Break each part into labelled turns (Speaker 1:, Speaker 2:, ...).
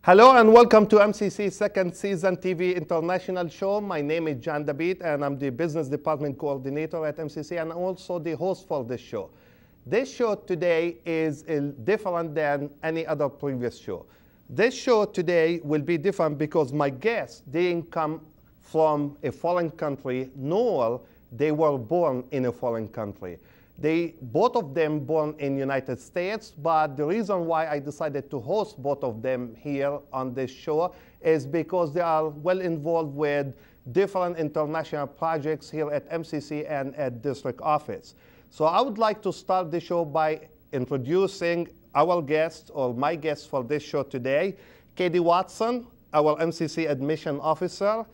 Speaker 1: Hello and welcome to MCC second season TV International show. My name is John David and I'm the Business Department Coordinator at MCC and also the host for this show. This show today is different than any other previous show. This show today will be different because my guests didn't come from a foreign country, nor they were born in a foreign country. Both of them born in United States, but the reason why I decided to host both of them here on this show is because they are well involved with different international projects here at MCC and at district office. So I would like to start the show by introducing our guests, or my guests for this show today, Katie Watson, our MCC Admission Officer,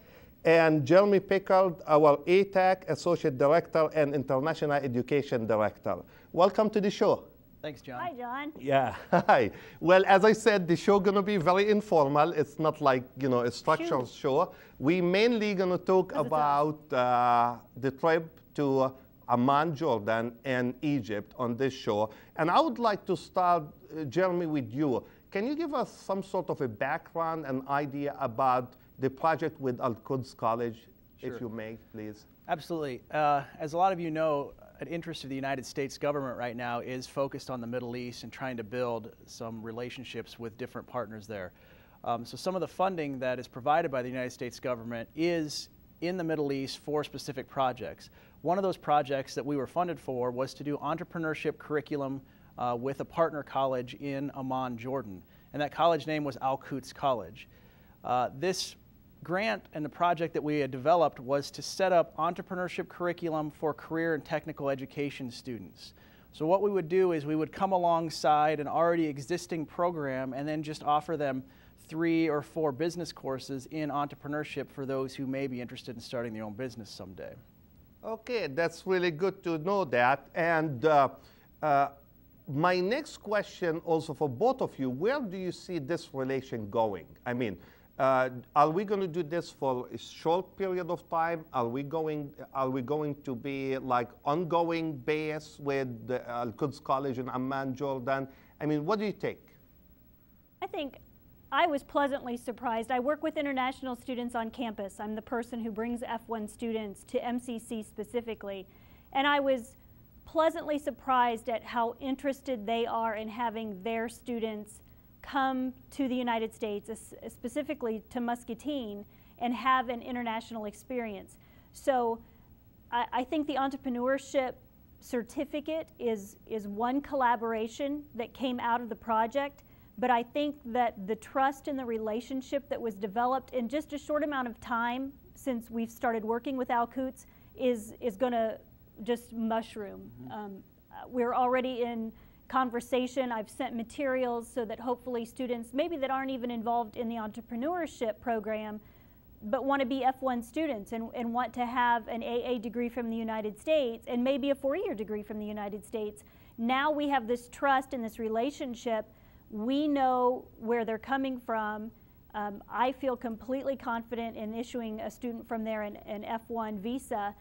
Speaker 1: and Jeremy Pickard, our ATAC Associate Director and International Education Director. Welcome to the show.
Speaker 2: Thanks, John.
Speaker 3: Hi, John.
Speaker 1: Yeah, hi. Well, as I said, the show gonna be very informal. It's not like, a structured show. We mainly gonna talk about the trip to Amman, Jordan, and Egypt on this show. And I would like to start, Jeremy, with you. Can you give us some sort of a background and idea about the project with Al-Quds College,
Speaker 2: Sure.
Speaker 1: if you may, please?
Speaker 2: Absolutely. As a lot of you know, an interest of the United States government right now is focused on the Middle East and trying to build some relationships with different partners there. So some of the funding that is provided by the United States government is in the Middle East for specific projects. One of those projects that we were funded for was to do entrepreneurship curriculum with a partner college in Amman, Jordan. And that college name was Al-Quds College. This grant and the project that we had developed was to set up entrepreneurship curriculum for career and technical education students. So what we would do is we would come alongside an already existing program and then just offer them 3 or 4 business courses in entrepreneurship for those who may be interested in starting their own business someday.
Speaker 1: Okay, that's really good to know that. And my next question also for both of you, where do you see this relation going? I mean, are we going to do this for a short period of time? Are we going to be like ongoing base with the Al-Quds College in Amman, Jordan? I mean, what do you think?
Speaker 3: I think I was pleasantly surprised. I work with international students on campus. I'm the person who brings F1 students to MCC specifically. And I was pleasantly surprised at how interested they are in having their students come to the United States, specifically to Muscatine, and have an international experience. So I think the entrepreneurship certificate is one collaboration that came out of the project, but I think that the trust and the relationship that was developed in just a short amount of time since we've started working with Al-Quds is going to just mushroom.
Speaker 2: Mm-hmm.
Speaker 3: We're already in conversation. I've sent materials so that hopefully students, maybe that aren't even involved in the entrepreneurship program, but want to be F1 students and want to have an AA degree from the United States and maybe a 4-year degree from the United States. Now we have this trust and this relationship. We know where they're coming from. I feel completely confident in issuing a student from there an F1 visa.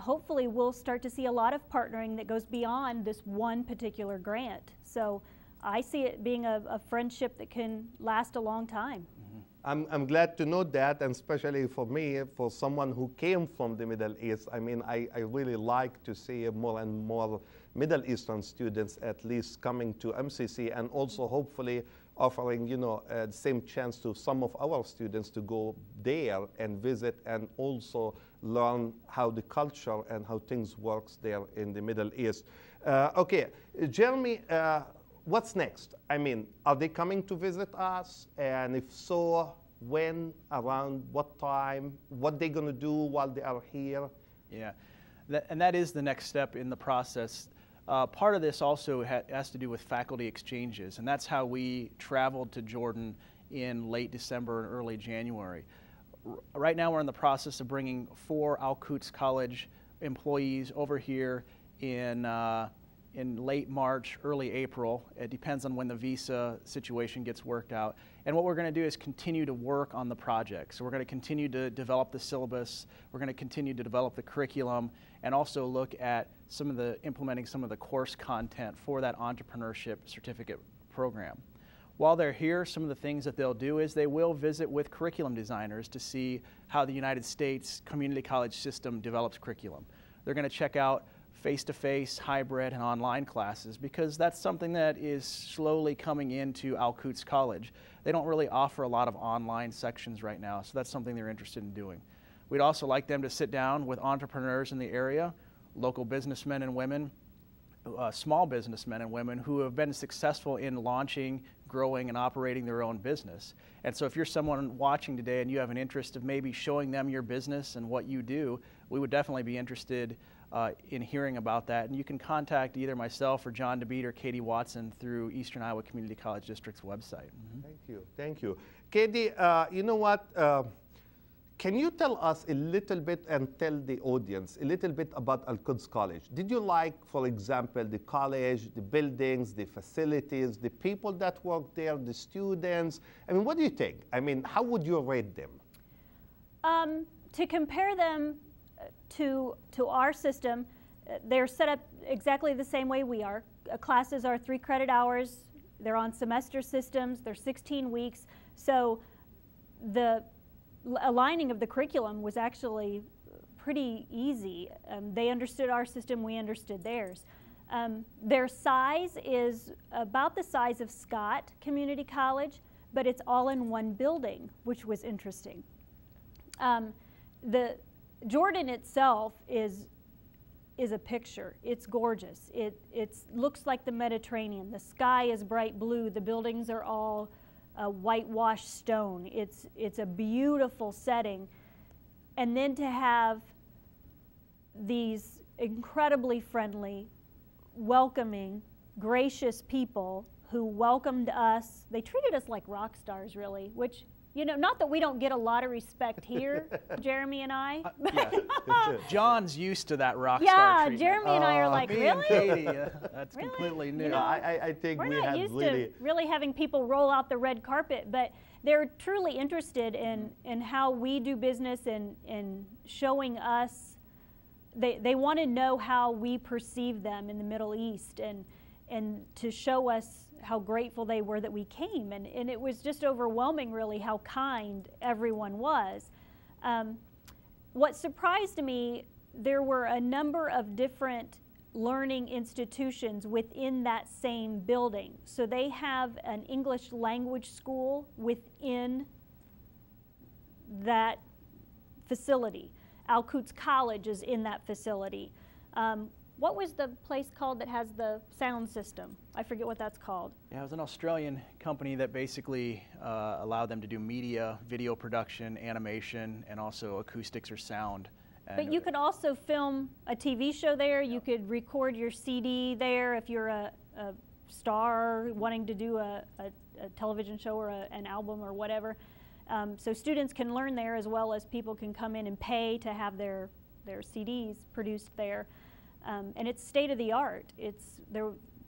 Speaker 3: Hopefully we'll start to see a lot of partnering that goes beyond this one particular grant. So I see it being a friendship that can last a long time.
Speaker 1: Mm-hmm. I'm glad to know that, and especially for me, for someone who came from the Middle East, I mean, I really like to see more and more Middle Eastern students at least coming to MCC and also hopefully offering, the same chance to some of our students to go there and visit and also learn how the culture and how things works there in the Middle East. Okay, Jeremy, what's next? I mean, are they coming to visit us? And if so, when, around what time, what they gonna do while they are here?
Speaker 2: Yeah, and that is the next step in the process. Part of this also has to do with faculty exchanges, and that's how we traveled to Jordan in late December and early January. Right now we're in the process of bringing 4 Al-Quds College employees over here in late March, early April. It depends on when the visa situation gets worked out. And what we're going to do is continue to work on the project. So we're going to continue to develop the syllabus, we're going to continue to develop the curriculum, and also look at implementing some of the course content for that entrepreneurship certificate program. While they're here, some of the things that they'll do is they will visit with curriculum designers to see how the United States community college system develops curriculum. They're going to check out face-to-face, hybrid, and online classes because that's something that is slowly coming into Al Quds College. They don't really offer a lot of online sections right now, so that's something they're interested in doing. We'd also like them to sit down with entrepreneurs in the area, local businessmen and women, small businessmen and women who have been successful in launching, growing, and operating their own business. And so if you're someone watching today and you have an interest of maybe showing them your business and what you do, we would definitely be interested in hearing about that. And you can contact either myself or John DeBeat or Katie Watson through Eastern Iowa Community College District's website.
Speaker 1: Thank you. Thank you. Katie, you know what? Can you tell us a little bit and tell the audience a little bit about Al Quds College? Did you like, for example, the college, the buildings, the facilities, the people that work there, the students? I mean, what do you think? I mean, how would you rate them?
Speaker 3: To compare them to our system, they're set up exactly the same way we are. Classes are 3 credit hours. They're on semester systems. They're 16 weeks. So the aligning of the curriculum was actually pretty easy. They understood our system, we understood theirs. Their size is about the size of Scott Community College, but it's all in one building, which was interesting. The Jordan itself is a picture. It's gorgeous. It looks like the Mediterranean. The sky is bright blue. The buildings are all whitewashed stone. It's a beautiful setting. And then to have these incredibly friendly, welcoming, gracious people who welcomed us. They treated us like rock stars, really, which, you know, not that we don't get a lot of respect here, Jeremy and I.
Speaker 2: Yeah. John's used to that rock star treatment.
Speaker 3: Yeah, Jeremy and I are like,
Speaker 2: me
Speaker 3: really?
Speaker 2: and Katie, that's
Speaker 3: Really?
Speaker 2: completely new.
Speaker 3: You know,
Speaker 1: I think
Speaker 3: we're
Speaker 1: we
Speaker 3: not
Speaker 1: have
Speaker 3: used
Speaker 1: really...
Speaker 3: to really having people roll out the red carpet, but they're truly interested in how we do business and showing us. They want to know how we perceive them in the Middle East and to show us how grateful they were that we came. And it was just overwhelming, really, how kind everyone was. What surprised me, there were a number of different learning institutions within that same building. So they have an English language school within that facility. Al Quds College is in that facility. What was the place called that has the sound system? I forget what that's called.
Speaker 2: Yeah, it was an Australian company that basically allowed them to do media, video production, animation, and also acoustics or sound. And
Speaker 3: but you could also film a TV show there. You could record your CD there if you're a star wanting to do a television show or an album or whatever. So students can learn there as well as people can come in and pay to have their CDs produced there. And it's state of the art.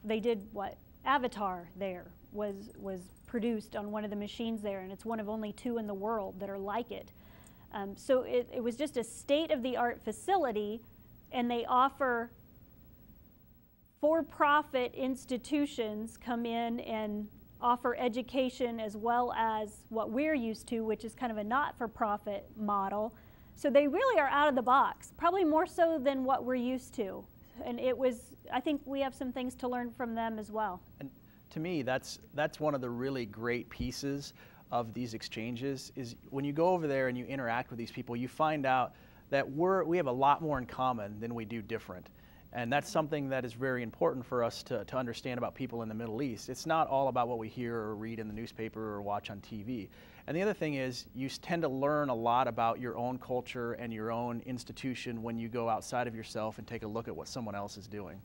Speaker 3: They did what? Avatar there was produced on one of the machines there, and it's one of only 2 in the world that are like it. So it was just a state of the art facility, and they offer for-profit institutions come in and offer education as well as what we're used to, which is kind of a not-for-profit model. So they really are out of the box, probably more so than what we're used to. And I think we have some things to learn from them as well.
Speaker 2: And to me, that's one of the really great pieces of these exchanges is when you go over there and you interact with these people, you find out that we have a lot more in common than we do different. And that's something that is very important for us to understand about people in the Middle East. It's not all about what we hear or read in the newspaper or watch on TV. And the other thing is you tend to learn a lot about your own culture and your own institution when you go outside of yourself and take a look at what someone else is doing.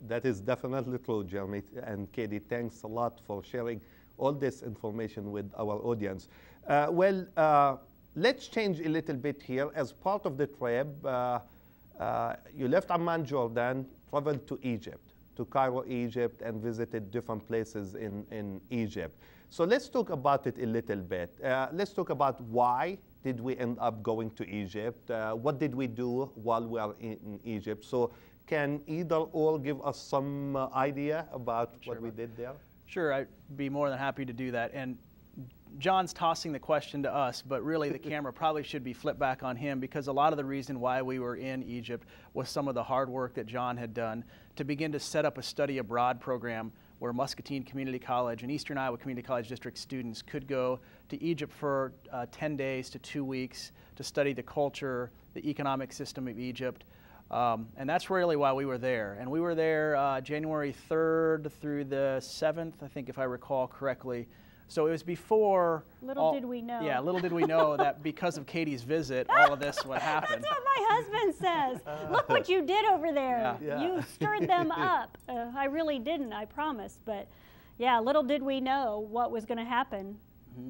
Speaker 1: That is definitely true, Jeremy. And Katie, thanks a lot for sharing all this information with our audience. Let's change a little bit here. As part of the trip, you left Amman, Jordan, traveled to Egypt, to Cairo, Egypt, and visited different places in Egypt. So let's talk about it a little bit. Let's talk about why did we end up going to Egypt? What did we do while we were in Egypt? So can either or give us some idea about what we did there?
Speaker 2: Sure, I'd be more than happy to do that. And John's tossing the question to us, but really the camera probably should be flipped back on him, because a lot of the reason why we were in Egypt was some of the hard work that John had done to begin to set up a study abroad program where Muscatine Community College and Eastern Iowa Community College District students could go to Egypt for 10 days to 2 weeks to study the culture, the economic system of Egypt. And that's really why we were there. And we were there January 3rd through the 7th, I think, if I recall correctly. So it was before.
Speaker 3: Little did we know.
Speaker 2: Yeah, little did we know that because of Katie's visit, all of this would happen.
Speaker 3: That's what my husband says. Look what you did over there.
Speaker 1: Yeah.
Speaker 3: You stirred them up. I really didn't, I promise. But yeah, little did we know what was going to happen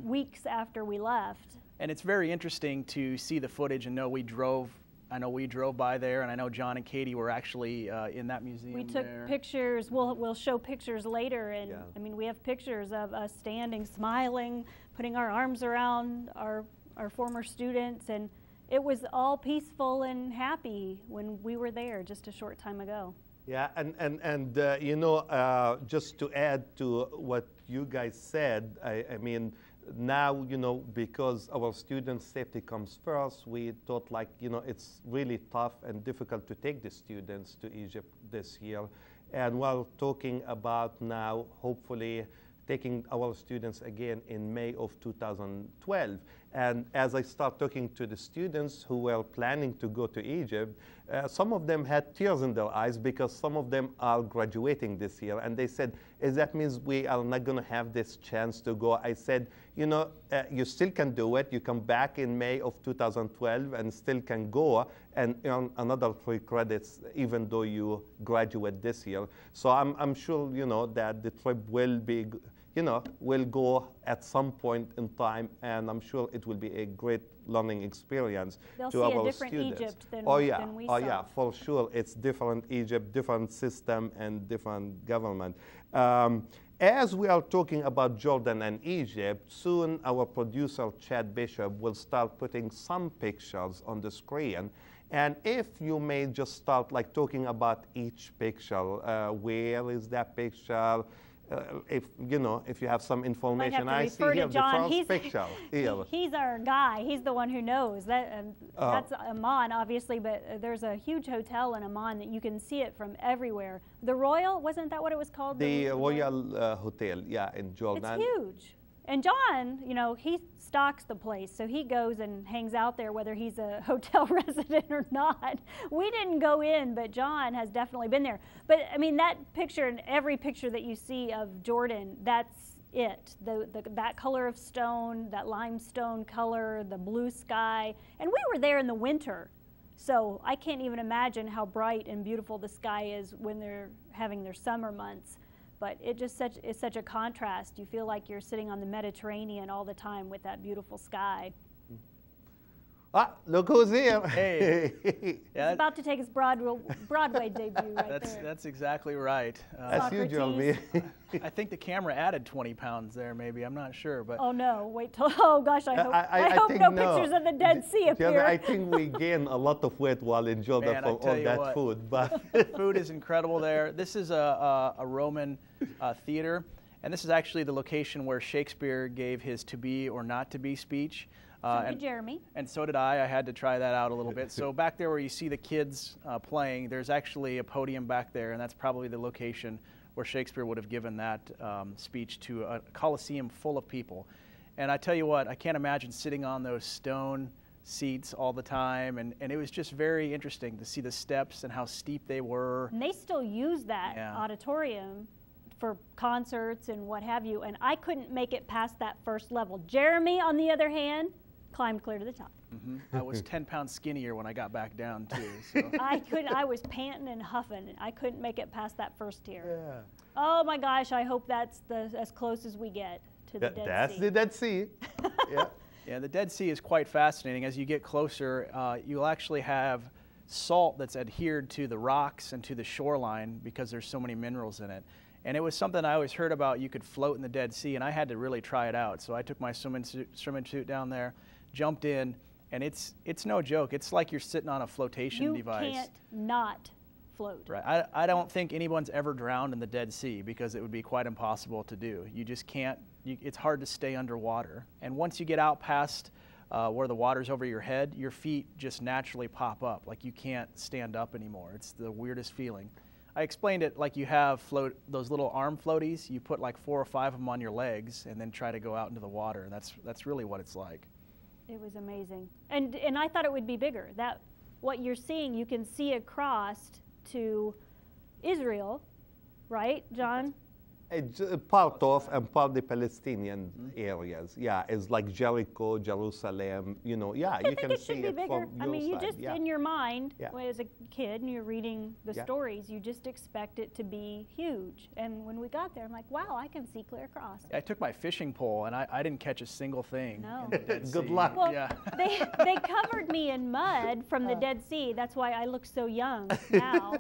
Speaker 3: weeks after we left.
Speaker 2: And it's very interesting to see the footage and know we drove. I know we drove by there, and I know John and Katie were actually in that museum.
Speaker 3: We took pictures. We'll show pictures later, and I mean, we have pictures of us standing, smiling, putting our arms around our former students, and it was all peaceful and happy when we were there just a short time ago.
Speaker 1: Yeah, and you know, just to add to what you guys said, I mean, now, you know, because our students' safety comes first, we thought, like, you know, it's really tough and difficult to take the students to Egypt this year. And we're talking about now, hopefully, taking our students again in May of 2012. And as I start talking to the students who were planning to go to Egypt, some of them had tears in their eyes because some of them are graduating this year. And they said, that means we are not going to have this chance to go. I said, you know, you still can do it. You come back in May of 2012 and still can go and earn another 3 credits even though you graduate this year. So I'm sure, you know, that the trip will be, you know, will go at some point in time, and I'm sure it will be a great learning experience to our students.
Speaker 3: They'll see a different Egypt than we saw.
Speaker 1: Oh yeah, for sure. It's different Egypt, different system, and different government. As we are talking about Jordan and Egypt, soon our producer, Chad Bishop, will start putting some pictures on the screen. And if you may just start like talking about each picture, where is that picture? If you know, if you have some information,
Speaker 3: I
Speaker 1: see here the first picture.
Speaker 3: He's our guy. He's the one who knows that. That's Amman, obviously, but there's a huge hotel in Amman that you can see it from everywhere. The Royal, wasn't that what it was called?
Speaker 1: The Royal Hotel, yeah, in Jordan.
Speaker 3: It's huge. And John, you know, he stocks the place, so he goes and hangs out there whether he's a hotel resident or not. We didn't go in, but John has definitely been there. But I mean, that picture and every picture that you see of Jordan, that's it. That color of stone, that limestone color, the blue sky. And we were there in the winter, so I can't even imagine how bright and beautiful the sky is when they're having their summer months. But it just is such a contrast. You feel like you're sitting on the Mediterranean all the time with that beautiful sky.
Speaker 1: Ah, look who's here.
Speaker 2: Hey. Yeah,
Speaker 3: He's about to take his Broadway debut right there.
Speaker 2: That's exactly right.
Speaker 1: As usual, me.
Speaker 2: I think the camera added 20 pounds there, maybe. I'm not sure. But
Speaker 3: oh, no. Wait till, oh, gosh, I hope, I hope
Speaker 1: think
Speaker 3: no pictures of the Dead Sea appear.
Speaker 1: I think we gained a lot of weight while in Jordan from all that food. But
Speaker 2: food is incredible there. This is a Roman theater, and this is actually the location where Shakespeare gave his to be or not to be speech.
Speaker 3: So did Jeremy.
Speaker 2: And so did I. I had to try that out a little bit. So back there where you see the kids playing, there's actually a podium back there, and that's probably the location where Shakespeare would have given that speech to a coliseum full of people. And I tell you what, I can't imagine sitting on those stone seats all the time, and it was just very interesting to see the steps and how steep they were.
Speaker 3: And they still use that auditorium for concerts and what have you, and I couldn't make it past that first level. Jeremy, on the other hand, climbed clear to the top.
Speaker 2: I was 10 pounds skinnier when I got back down too. So.
Speaker 3: I was panting and huffing, and I couldn't make it past that first tier.
Speaker 1: Yeah.
Speaker 3: Oh my gosh, I hope that's as close as we get to the Dead Sea.
Speaker 1: That's the Dead Sea. Yeah.
Speaker 2: Yeah, the Dead Sea is quite fascinating. As you get closer, you'll actually have salt that's adhered to the rocks and to the shoreline because there's so many minerals in it. And it was something I always heard about. You could float in the Dead Sea, and I had to really try it out. So I took my swimming suit down there, jumped in, and it's no joke. It's like you're sitting on a flotation device.
Speaker 3: You can't not float.
Speaker 2: Right. I don't think anyone's ever drowned in the Dead Sea because it would be quite impossible to do. You just can't, it's hard to stay underwater. And once you get out past where the water's over your head, your feet just naturally pop up, like you can't stand up anymore. It's the weirdest feeling. I explained it like you have those little arm floaties. You put like 4 or 5 of them on your legs and then try to go out into the water. And that's really what it's like.
Speaker 3: It was amazing. And I thought it would be bigger. What you're seeing, you can see across to Israel, right, John?
Speaker 1: It's part of and part of the Palestinian areas. Yeah, it's like Jericho, Jerusalem, you know, yeah, you can see it from your
Speaker 3: I mean, you
Speaker 1: side,
Speaker 3: just,
Speaker 1: yeah.
Speaker 3: in your mind,
Speaker 1: Yeah.
Speaker 3: as a kid and you're reading the
Speaker 1: Yeah.
Speaker 3: stories, you just expect it to be huge. And when we got there, I'm like, wow, I can see clear across.
Speaker 2: I took my fishing pole and I didn't catch a single thing.
Speaker 3: No.
Speaker 2: In the Dead
Speaker 1: Good
Speaker 2: Sea.
Speaker 1: luck.
Speaker 3: Well,
Speaker 2: Yeah.
Speaker 3: they covered me in mud from the Dead Sea. That's why I look so young now.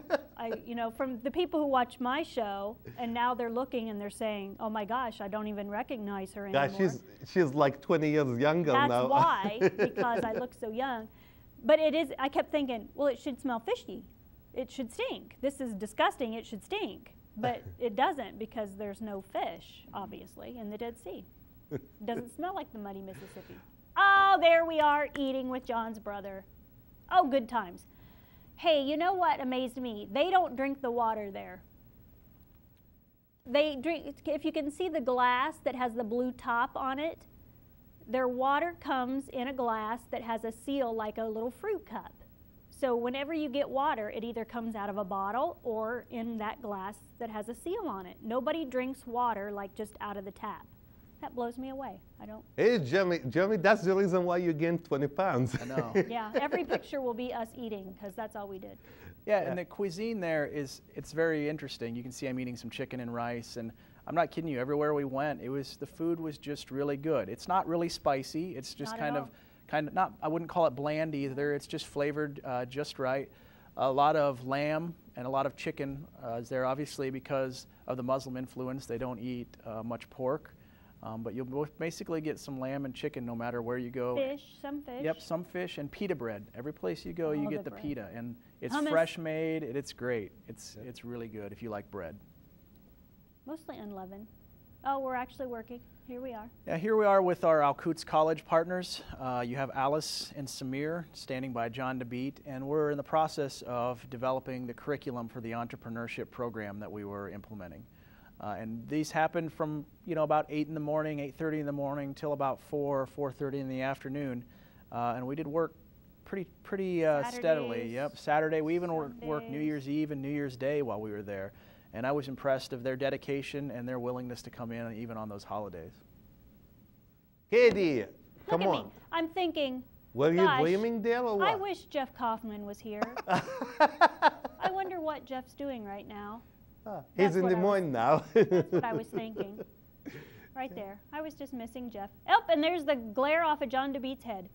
Speaker 3: You know, from the people who watch my show, and now they're looking and they're saying, oh my gosh, I don't even recognize her anymore.
Speaker 1: Yeah, she's like 20 years younger now.
Speaker 3: That's why, because I look so young. But it is, I kept thinking, well, it should smell fishy. It should stink. This is disgusting, it should stink. But it doesn't, because there's no fish, obviously, in the Dead Sea. It doesn't smell like the muddy Mississippi. Oh, there we are, eating with John's brother. Oh, good times. Hey, you know what amazed me? They don't drink the water there. They drink, if you can see the glass that has the blue top on it, their water comes in a glass that has a seal like a little fruit cup. So whenever you get water, it either comes out of a bottle or in that glass that has a seal on it. Nobody drinks water like just out of the tap. That blows me away. I don't.
Speaker 1: Hey, Jeremy, that's the reason why you gained 20 pounds.
Speaker 2: I know.
Speaker 3: Yeah, every picture will be us eating, because that's all we did.
Speaker 2: Yeah, and the cuisine there it's very interesting. You can see I'm eating some chicken and rice, and I'm not kidding you, everywhere we went, the food was just really good. It's not really spicy. It's just kind of not, I wouldn't call it bland either. It's just flavored just right. A lot of lamb and a lot of chicken is there, obviously, because of the Muslim influence. They don't eat much pork. But you'll basically get some lamb and chicken no matter where you go.
Speaker 3: Fish, some fish.
Speaker 2: Yep, some fish and pita bread. Every place you go, you get the
Speaker 3: bread.
Speaker 2: pita, and it's
Speaker 3: Hummus.
Speaker 2: fresh made. It's great. It's really good if you like bread.
Speaker 3: Mostly unleavened. Oh, we're actually working. Here we are.
Speaker 2: Yeah, here we are with our Al-Quds College partners. You have Alice and Samir standing by John DeBeat, and we're in the process of developing the curriculum for the entrepreneurship program that we were implementing. And these happened from, you know, about 8 in the morning, 8:30 in the morning, till about 4:30 in the afternoon. And we did work pretty steadily. Yep, Saturday. We even worked New Year's Eve and New Year's Day while we were there. And I was impressed of their dedication and their willingness to come in even on those holidays.
Speaker 1: Katie, come
Speaker 3: Look at
Speaker 1: on.
Speaker 3: me. I'm thinking,
Speaker 1: Were you
Speaker 3: gosh,
Speaker 1: dreaming there or what?
Speaker 3: I wish Jeff Kaufman was here. I wonder what Jeff's doing right now.
Speaker 1: He's
Speaker 3: That's
Speaker 1: in
Speaker 3: what
Speaker 1: Des
Speaker 3: I was-
Speaker 1: Moines now.
Speaker 3: That's what I was thinking. Right there. I was just missing Jeff. Oh, and there's the glare off of John DeBeat's head.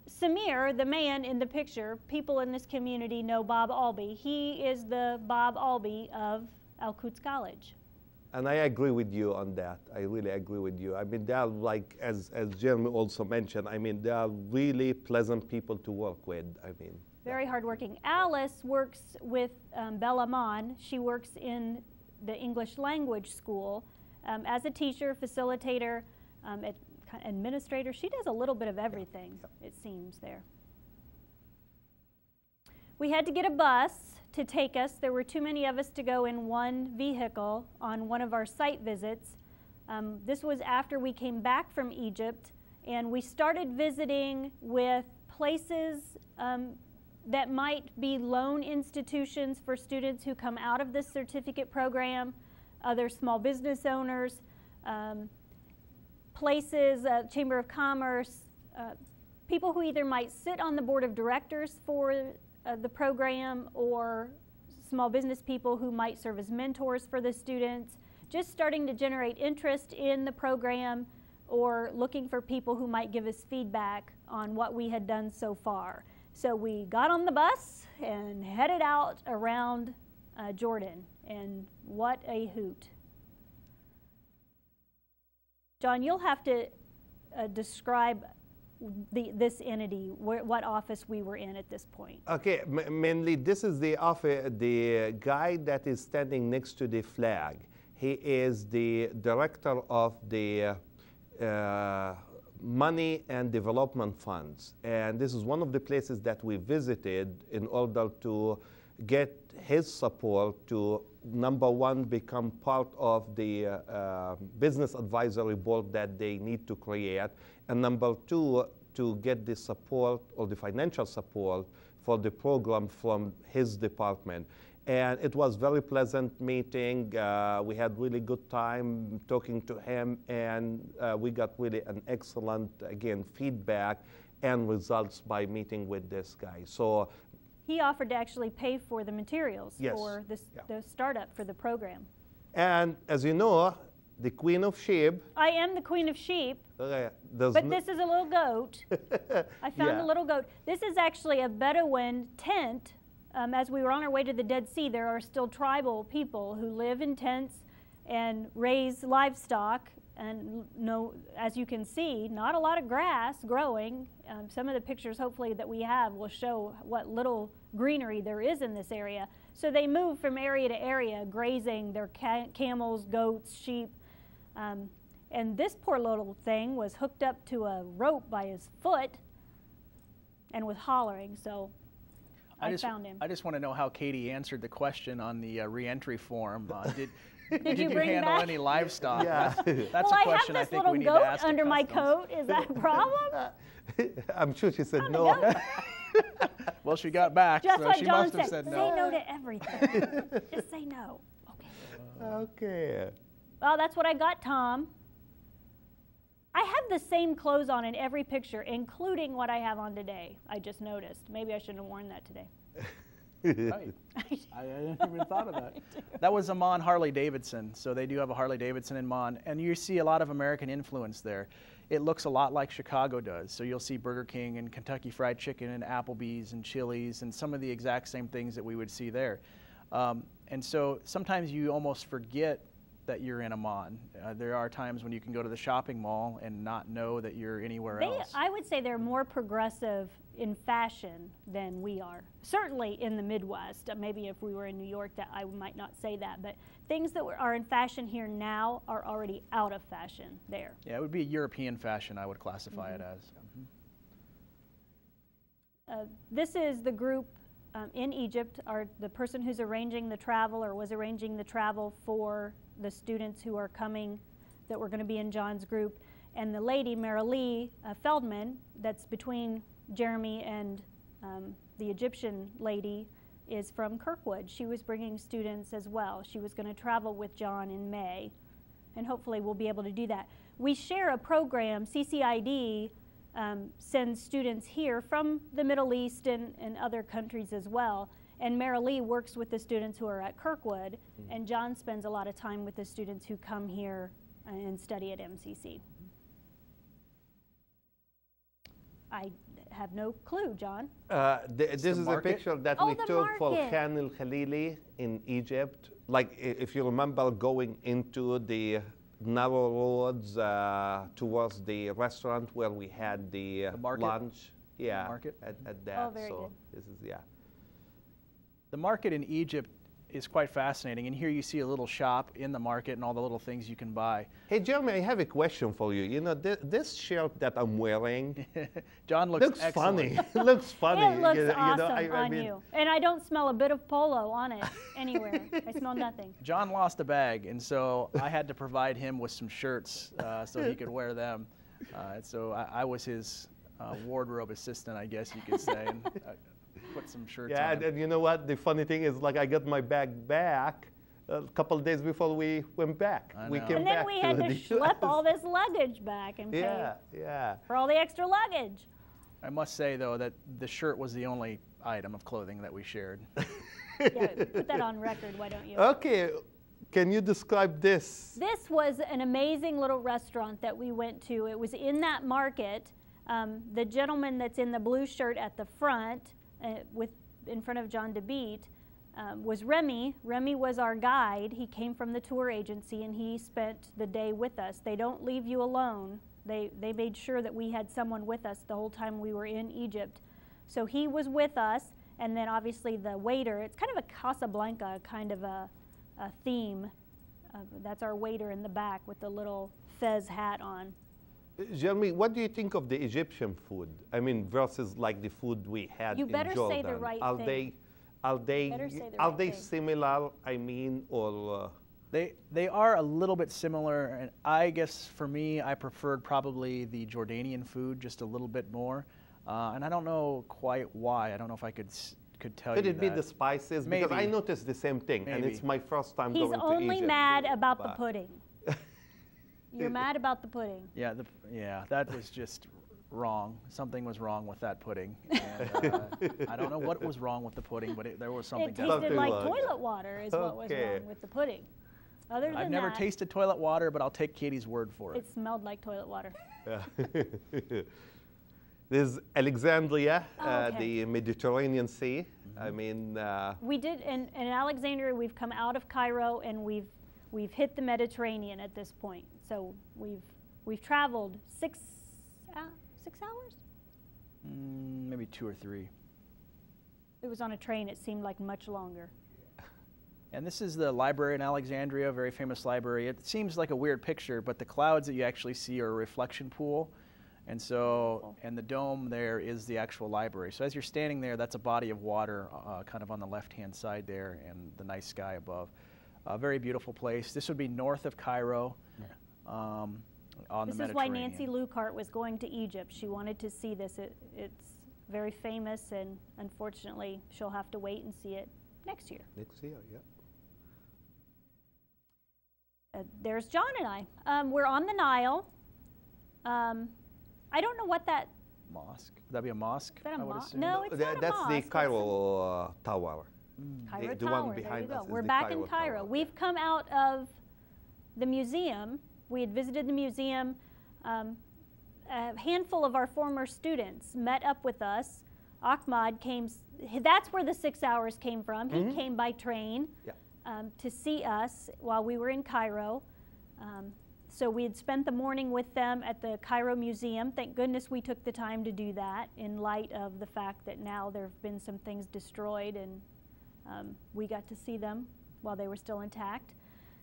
Speaker 3: Samir, the man in the picture, people in this community know Bob Albee. He is the Bob Albee of Al-Quds College.
Speaker 1: And I agree with you on that. I really agree with you. I mean, they are like, as Jeremy also mentioned, I mean, they are really pleasant people to work with. I mean,
Speaker 3: Very hardworking. Alice works with Bella Mon. She works in the English language school as a teacher, facilitator, administrator. She does a little bit of everything, it seems, there. We had to get a bus to take us. There were too many of us to go in one vehicle on one of our site visits. This was after we came back from Egypt, and we started visiting with places that might be loan institutions for students who come out of this certificate program, other small business owners, places, Chamber of Commerce, people who either might sit on the board of directors for the program, or small business people who might serve as mentors for the students, just starting to generate interest in the program, or looking for people who might give us feedback on what we had done so far. So we got on the bus and headed out around Jordan, and what a hoot. John, you'll have to describe this entity, what office we were in at this point.
Speaker 1: Okay, mainly this is the office, the guy that is standing next to the flag. He is the director of the Money and Development Funds. And this is one of the places that we visited in order to get his support to, number one, become part of the business advisory board that they need to create, and number two, to get the support or the financial support for the program from his department. And it was very pleasant meeting. We had really good time talking to him, and we got really an excellent, again, feedback and results by meeting with this guy. So
Speaker 3: he offered to actually pay for the materials for this, the startup for the program.
Speaker 1: And as you know, the Queen of Sheep.
Speaker 3: I am the Queen of Sheep,
Speaker 1: but
Speaker 3: this is a little goat. I found a little goat. This is actually a Bedouin tent. As we were on our way to the Dead Sea, there are still tribal people who live in tents and raise livestock. And as you can see, not a lot of grass growing. Some of the pictures, hopefully, that we have will show what little greenery there is in this area. So they move from area to area, grazing their camels, goats, sheep. And this poor little thing was hooked up to a rope by his foot and was hollering, so I found him.
Speaker 2: I just want to know how Katie answered the question on the reentry form. Did you
Speaker 3: bring
Speaker 2: handle
Speaker 3: back
Speaker 2: any livestock?
Speaker 1: Yeah.
Speaker 2: That's a question I think we need to ask.
Speaker 3: I have this little goat under my coat. Is that a problem?
Speaker 1: I'm sure she said no.
Speaker 2: Well, she got back,
Speaker 3: Just
Speaker 2: so
Speaker 3: what
Speaker 2: she
Speaker 3: John
Speaker 2: must have said no.
Speaker 3: Say no to everything. Just say no. Okay.
Speaker 1: Okay.
Speaker 3: Well, that's what I got, Tom. I have the same clothes on in every picture, including what I have on today. I just noticed. Maybe I shouldn't have worn that today.
Speaker 2: Right. I hadn't even thought of that. That was Amman Harley-Davidson. So they do have a Harley-Davidson in Amman, and you see a lot of American influence there. It looks a lot like Chicago does. So you'll see Burger King and Kentucky Fried Chicken and Applebee's and Chili's and some of the exact same things that we would see there. And so sometimes you almost forget that you're in Amman. There are times when you can go to the shopping mall and not know that you're anywhere else.
Speaker 3: I would say they're more progressive in fashion than we are. Certainly in the Midwest. Maybe if we were in New York, that I might not say that, but things that are in fashion here now are already out of fashion there.
Speaker 2: Yeah, it would be a European fashion, I would classify it as.
Speaker 3: This is the group in Egypt, the person who's arranging the travel or was arranging the travel for the students who are coming that were going to be in John's group. And the lady, Marilee Feldman, that's between Jeremy and the Egyptian lady, is from Kirkwood. She was bringing students as well. She was going to travel with John in May, and hopefully we'll be able to do that. We share a program, CCID sends students here from the Middle East and other countries as well. And Marilee works with the students who are at Kirkwood, and John spends a lot of time with the students who come here and study at MCC. I have no clue, John.
Speaker 1: This is a picture that we took for Khan el-Khalili in Egypt. Like, if you remember, going into the narrow roads towards the restaurant where we had the lunch. Yeah,
Speaker 2: the market.
Speaker 1: At that.
Speaker 3: Oh, very good.
Speaker 1: This is,
Speaker 2: The market in Egypt is quite fascinating, and here you see a little shop in the market and all the little things you can buy.
Speaker 1: Hey, Jeremy, I have a question for you. You know, this shirt that I'm wearing,
Speaker 2: John looks
Speaker 1: funny. It looks funny.
Speaker 3: It looks awesome
Speaker 1: I mean,
Speaker 3: you. And I don't smell a bit of polo on it anywhere. I smell nothing.
Speaker 2: John lost a bag, and so I had to provide him with some shirts so he could wear them. So I was his wardrobe assistant, I guess you could say. And, put some shirts on.
Speaker 1: And you know what? The funny thing is, like, I got my bag back a couple of days before we went back. We came
Speaker 3: and then we had to schlep all this luggage back and pay for all the extra luggage.
Speaker 2: I must say, though, that the shirt was the only item of clothing that we shared.
Speaker 3: Yeah, put that on record, why don't you?
Speaker 1: Okay. Can you describe this?
Speaker 3: This was an amazing little restaurant that we went to. It was in that market. The gentleman that's in the blue shirt at the front, in front of John DeBeat, was Remy. Remy was our guide. He came from the tour agency, and he spent the day with us. They don't leave you alone. They made sure that we had someone with us the whole time we were in Egypt. So he was with us, and then obviously the waiter, it's kind of a Casablanca kind of a theme. That's our waiter in the back with the little fez hat on.
Speaker 1: Jeremy, what do you think of the Egyptian food? I mean, versus like the food we had in Jordan.
Speaker 3: You better say the right thing.
Speaker 1: Are they similar? I mean, or
Speaker 2: they are a little bit similar, and I guess for me, I preferred probably the Jordanian food just a little bit more, and I don't know quite why. I don't know if I could tell you.
Speaker 1: Could it be the spices?
Speaker 2: Maybe.
Speaker 1: Because I noticed the same thing, and it's my first time
Speaker 3: He's
Speaker 1: going to Egypt.
Speaker 3: only mad about the pudding. You're mad about the pudding.
Speaker 2: Yeah, that was just wrong. Something was wrong with that pudding. And, I don't know what was wrong with the pudding, but there was something.
Speaker 3: It tasted like toilet water is what was wrong with the pudding. Other than
Speaker 2: I've never tasted toilet water, but I'll take Katie's word for it.
Speaker 3: It smelled like toilet water.
Speaker 1: There's Alexandria, the Mediterranean Sea. I mean,
Speaker 3: we did in Alexandria. We've come out of Cairo and we've hit the Mediterranean at this point. So we've traveled 6 hours.
Speaker 2: Maybe 2 or 3.
Speaker 3: It was on a train. It seemed like much longer.
Speaker 2: And this is the library in Alexandria, a very famous library. It seems like a weird picture, but the clouds that you actually see are a reflection pool. And so, and the dome there is the actual library. So as you're standing there, that's a body of water kind of on the left-hand side there, and the nice sky above. A very beautiful place. This would be north of Cairo, on the Mediterranean.
Speaker 3: This is why Nancy Lucart was going to Egypt. She wanted to see this. It's very famous, and unfortunately, she'll have to wait and see it next year.
Speaker 1: Next year, yeah.
Speaker 3: There's John and I. We're on the Nile. I don't know what that...
Speaker 2: Mosque. Would that be a mosque?
Speaker 3: Is that a mosque? No, it's not a
Speaker 1: That's
Speaker 3: mosque.
Speaker 1: the Cairo Tower.
Speaker 3: Cairo
Speaker 1: the
Speaker 3: Tower,
Speaker 1: one behind
Speaker 3: there you
Speaker 1: us
Speaker 3: go. We're
Speaker 1: is the
Speaker 3: back
Speaker 1: Cairo
Speaker 3: in Cairo.
Speaker 1: Tower.
Speaker 3: We've come out of the museum. We had visited the museum. A handful of our former students met up with us. Ahmad came, that's where the 6 hours came from. He came by train to see us while we were in Cairo. So we had spent the morning with them at the Cairo Museum. Thank goodness we took the time to do that in light of the fact that now there have been some things destroyed, and we got to see them while they were still intact.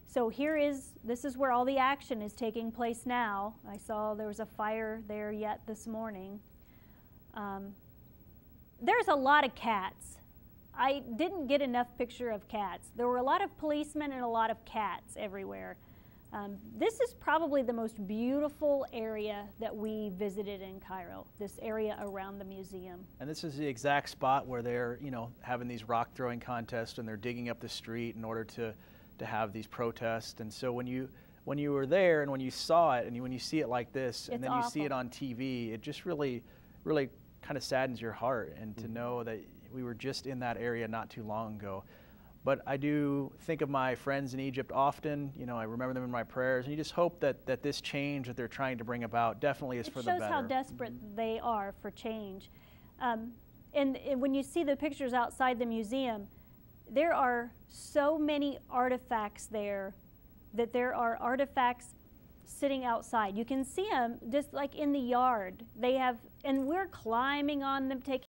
Speaker 3: So this is where all the action is taking place now. I saw there was a fire there yet this morning. There's a lot of cats. I didn't get enough picture of cats. There were a lot of policemen and a lot of cats everywhere. This is probably the most beautiful area that we visited in Cairo, this area around the museum.
Speaker 2: And this is the exact spot where they're, having these rock throwing contests, and they're digging up the street in order to have these protests. And so when you were there and when you saw it and when you see it like this, and then you see it on TV, it just really, really kind of saddens your heart, and to know that we were just in that area not too long ago. But I do think of my friends in Egypt often. I remember them in my prayers, and you just hope that this change that they're trying to bring about definitely is for the better.
Speaker 3: It shows how desperate they are for change. And when you see the pictures outside the museum, there are so many artifacts there that there are artifacts sitting outside. You can see them just like in the yard. They have, and we're climbing on them, taking